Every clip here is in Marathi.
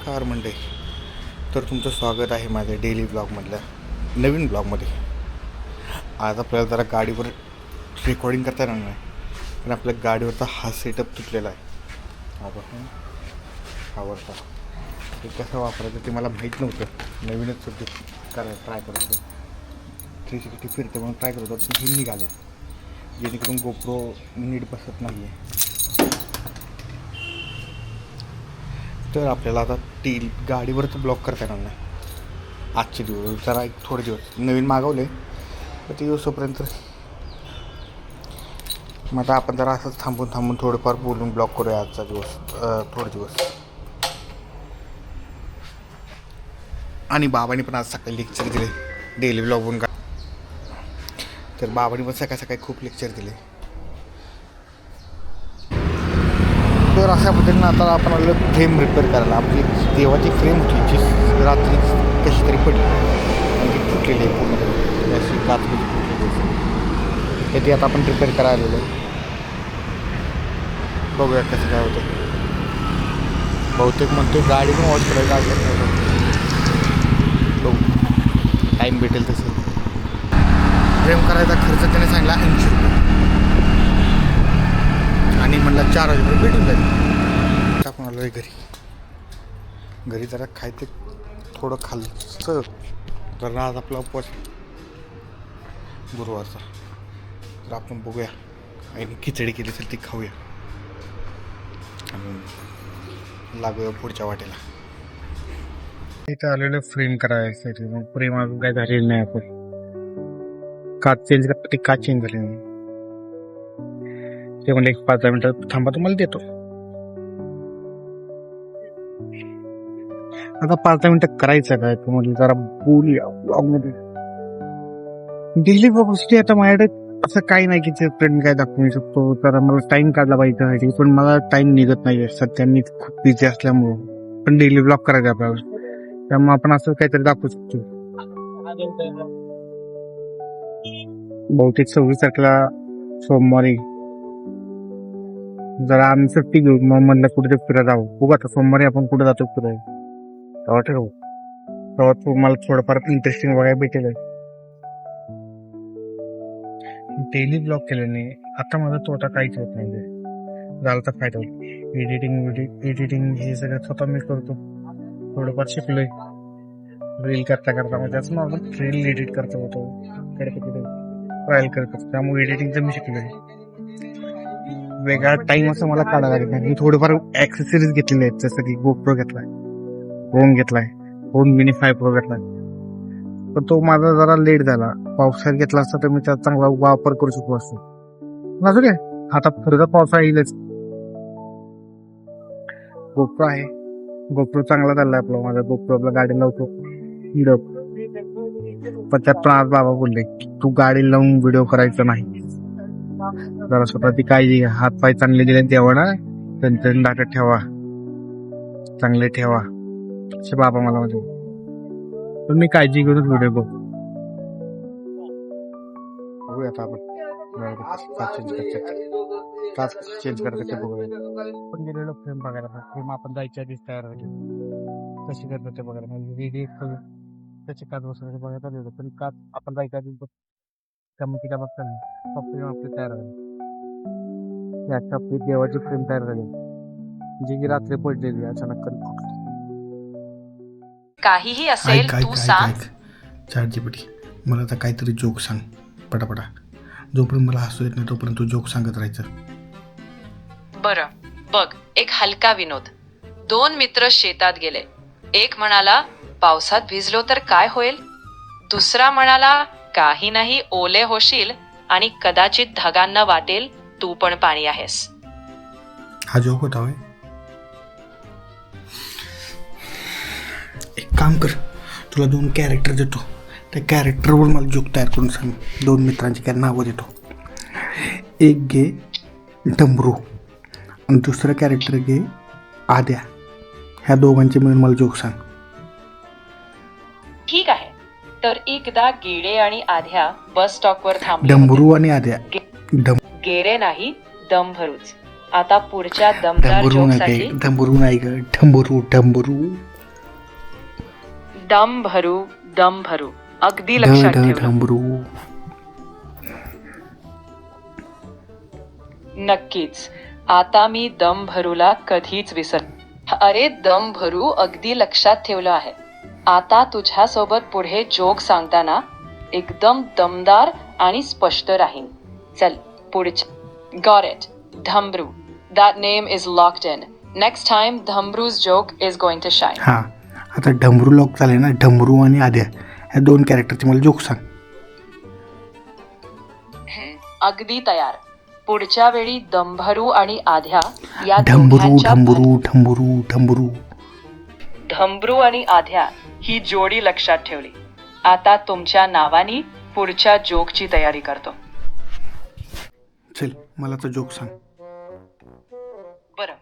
नमस्कार मंडळी. तर तुमचं स्वागत आहे माझ्या डेली ब्लॉगमधल्या नवीन ब्लॉगमध्ये. आज आपल्याला जरा गाडीवर रेकॉर्डिंग करता येणार नाही, पण आपल्या गाडीवरचा हा सेटअप तुटलेला आहे. आवडता ते कसं वापरायचं ते मला माहीत नव्हतं. नवीनच सुट्टी करायला ट्राय करत होतो. 360 फिरते म्हणून ट्राय करत होतो. हे निघाले जेणेकरून गोप्रो नीट बसत नाही आहे. तर आपल्याला आता गाडीवरचं ब्लॉक करता येणार नाही आजचे दिवस. जरा एक थोडे दिवस नवीन मागवले तर ते दिवसापर्यंत मग आता आपण जरा असंच थांबून थोडंफार बोलून ब्लॉक करूया आजचा दिवस, थोडे दिवस. आणि बाबांनी पण आज सकाळी लेक्चर दिले डेली ब्लॉगवरून का. तर बाबांनी पण सकाळी खूप लेक्चर दिले. तर अशा पद्धतीनं आता आपण आलेलं फ्रेम रिपेअर करायला. आपली देवाची फ्रेम होती जी रात्री कशी तरी पडली आणि ती फुटलेली आहे पूर्ण, अशी रात्री फुटलेली. तर ती आता आपण रिपेअर करायला आलेलो. बघूया कसं काय होतं. बहुतेक म्हणतो गाडी पण वॉश करायला बघू टाईम भेटेल तसं. फ्रेम करायचा खर्च त्याने सांगितला 80 रुपये आणि म्हणलं 4 वाजेपर्यंत भेटून जाईल. आपण आलो आहे घरी जरा खायचं थोडं खालचं. तर आज आपला उपवास गुरुवारचा. तर आपण बघूया आणि खिचडी केली असेल ती खाऊया आणि लागूया पुढच्या वाटेला. इथं आलेलं फ्रेम करायचं. मग फ्रेम अजून काय झालेलं नाही. आपण काच चेंज करतो, ते काच चेंज झाली नाही. ते म्हणले 5-10 मिनिटं थांबा तुम्हाला देतो. आता 5-10 मिनिटं करायचं काय तुम्हाला जरा बोलूया ब्लॉगमध्ये. डेली ब्लॉगसाठी आता माझ्याकडे असं काही नाही की ते फ्रेंड काय दाखवू शकतो. तर मला टाइम काढला पाहिजे त्यासाठी, पण मला टाइम निघत नाही सध्या. मी खूप बिझी असल्यामुळं. पण डेली ब्लॉग करायचा आपल्याला, त्यामुळे आपण असं काहीतरी दाखवू शकतो. बहुतेक 26 तारखेला सोमवारी जरा आम्ही सुट्टी घेऊ. मग म्हणलं कुठे फिरायला जाऊ. बघू आता सोमवारी आपण कुठे जातो फिरायला तेव्हा ठरवू. तेव्हा तुम्हाला थोडंफार इंटरेस्टिंग बघायला भेटेल. डेली ब्लॉग केल्याने आता माझा तोटा काहीच होत नाही. झाला तर फायदा होतो. एडिटिंग हे सगळं स्वतः मी करतो. थोडंफार शिकलोय रील करता मग त्याच आपण रील एडिट करतो होतो ट्रायल करत. त्यामुळे एडिटिंगचं मी शिकलोय. वेगळा टाइम असं मला काढायला लागत नाही. मी थोडेफार ऍक्सेसरीज घेतलेले आहेत, जसं की गोप्रो घेतलाय, फोन घेतलाय, फोन मिनी 5 प्रो घेतलाय. पण तो माझा जरा लेट झाला. पावसाळ्यात घेतला असता तर मी त्याचा चांगला वापर करू शकलो असतो. असं काय आता फरक पावसाळा येईलच. गोप्रो आहे, गोप्रो चांगला चाललाय आपला. माझा गोप्रो आपला गाडी लावतो व्हिडिओ. पण त्यात पण आज बाबा बोलले की तू गाडी लावून व्हिडिओ करायचा नाही, जरा स्वतःची काळजी घ्या. हात पाय चांगले दिले तेव्हा ना त्यांच्या डाटा ठेवा, चांगले ठेवा असे बाबा मला म्हणते. पण मी काळजी घेऊनच व्हिडिओ बघतो. बघूया आता आपण चेंज करायचं बघूया. पण गेलेलो फ्रेम बघायला. फ्रेम आपण जायच्या आधीच तयार झाली कशी करतो ते बघायला. म्हणजे त्याची काच बसवायचं बघायला गेलो, पण काच आपण जायच्या आधीच त्यामुळे तिला बघता नाही आपली तयार झाली. आपली देवाची फ्रेम तयार झाली जी की रात्री पडलेली अचानक. काहीही असेल तू सांग. ChatGPT मला आता काहीतरी जोक सांग पटापटा. जोपर्यंत मला हसू येत नाही तोपर्यंत तू जोक सांगत राहायचं. बरं बघ, एक हलका विनोद. 2 मित्र शेतात गेले. एक म्हणाला पावसात भिजलो तर काय होईल. दुसरा म्हणाला काही नाही, ओले होशील आणि कदाचित ढगांना वाटेल तू पण पाणी आहेस. हा जोक होता होय. एक काम कर, तुला 2 कॅरेक्टर देतो. त्या कॅरेक्टरवर मला जोक तयार करून सांग. 2 मित्रांची काय नावं देतो. एक घे डमरू आणि दुसरं कॅरेक्टर घे आद्या. ह्या दोघांचे मिळून मला जोक सांग. ठीक आहे. तर एकदा गेडे आणि आध्या बस स्टॉपवर थांबले. डमरू आणि आद्या. गेरे नाही, दम भरूच. आता पुढच्या दमदार जोकसाठी डंबरू नाही ग, डंबरू. दम भरू अगदी लक्षात ठेव. डमरू. नक्कीच. आता मी दम भरूला कधीच अरे दम भरू अगदी लक्षात ठेवलं आहे. आता तुझ्या सोबत पुढे जोक सांगताना एकदम दमदार आणि स्पष्ट राहीन. चल पुढच्या. Got it. Dhamru. That name is locked in. Next time Dhamru's joke is going to shine. हां, आता डमरू लॉक झाले ना. डमरू आणि आद्या ह्या 2 कॅरेक्टरचे मला जोक सांग. अगदी तयार. पुढच्या वेळी दंभरू आणि आध्या या ढंबरू दोघांच्या ढंबरू ढंबरू ढंबरू. धम्रू आणि आध्या ही जोडी लक्षात ठेवली. आता तुमच्या नावानी पुढच्या जोकची तयारी करतो. चल मला तर जोक सांग. बरं,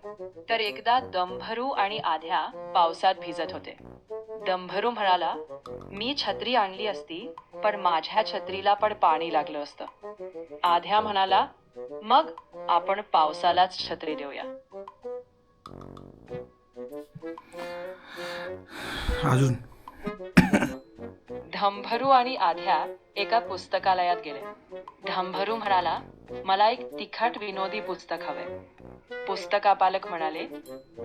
तर एकदा दंभरू आणि आध्या पावसात भिजत होते. दंभरू म्हणाला, मी छत्री आणली असती पण माझ्या छत्रीला पण पाणी लागलं असतं. आध्या म्हणाला, मग आपण पावसालाच छत्री देऊया. अजून. धंभरू आणि आध्या एका पुस्तकालयात गेले. धंभरू म्हणाला, मला एक तिखट विनोदी पुस्तक हवंय. पुस्तकापालक म्हणाले,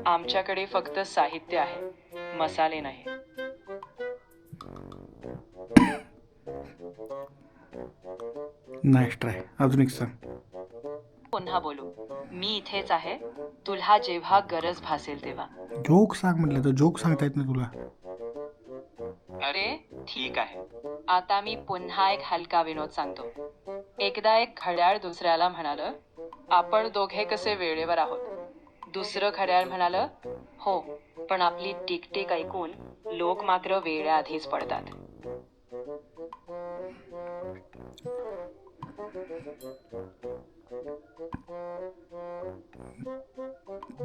आमच्याकडे फक्त साहित्य आहे, मसाले नाही. Nice try. अजून एक सांग. पुन्हा बोलू, मी इथेच आहे, तुला जेव्हा गरज भासेल तेव्हा. जोक सांग म्हटलं तर जोक सांगता येत नाही तुला. अरे ठीक आहे. आता मी पुन्हा एक हलका विनोद सांगतो. एकदा एक घड्याळ दुसऱ्याला म्हणालं, आपण दोघे कसे वेळेवर आहोत. दुसरं घड्याळ म्हणालं, हो, पण आपली टिकटिक ऐकून लोक मात्र वेळेआधीच पडतात.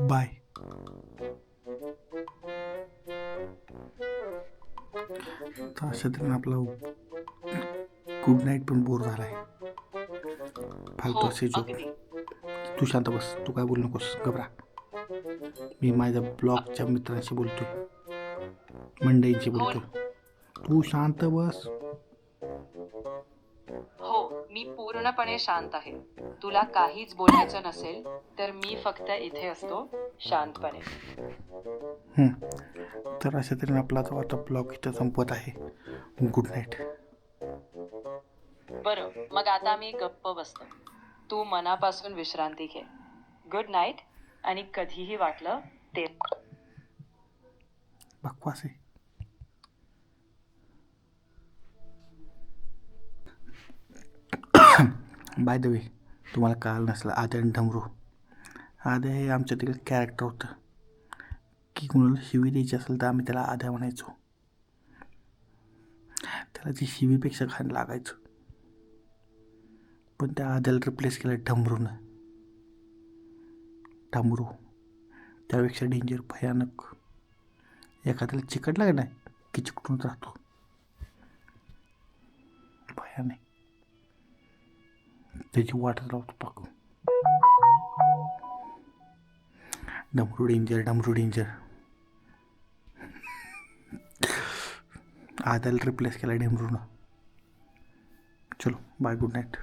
बाय. अशा तऱ्हेने आपला गुड नाईट पण बोर झालाय. फालतू असे जोक. अगदी. तू शांत बस. तू काय बोलू नकोस. घबरा. मी माझ्या ब्लॉगच्या मित्रांशी बोलतोय, मंडईंशी बोलतोय. तू शांत बस. हो, मी पूर्णपणे शांत आहे. तुला काहीच बोलायचं नसेल तर मी फक्त इथे असतो शांतपणे. तर अशा तऱ्हेने आपला तो आता ब्लॉग इथं संपत आहे. Good night. बरं, मग आता मी गप्प बसतो. तू मनापासून विश्रांती घे. Good night. आणि कधीही वाटलं ते. बकवास आहे. बाय द वे, तुम्हाला कळलं नसलं, आद्या आणि ढमरू. आद्या हे आमच्या तिकडे कॅरेक्टर होतं की कुणाला शिवी द्यायची असेल तर आम्ही त्याला आद्या म्हणायचो. त्याला ती शिवीपेक्षा घाण लागायचं. पण त्या आद्याला रिप्लेस केलं ढमरूनं. ढमरू त्यापेक्षा डेंजर, भयानक. एखाद्याला चिकट लागत नाही की चिकटूनच राहतो. भयानक. त्याची वाटच लावतो पाक. ढमरू डेंजर, ढमरू डेंजर. आद्याला रिप्लेस केला ढमरूनं. चलो बाय, गुड नाईट.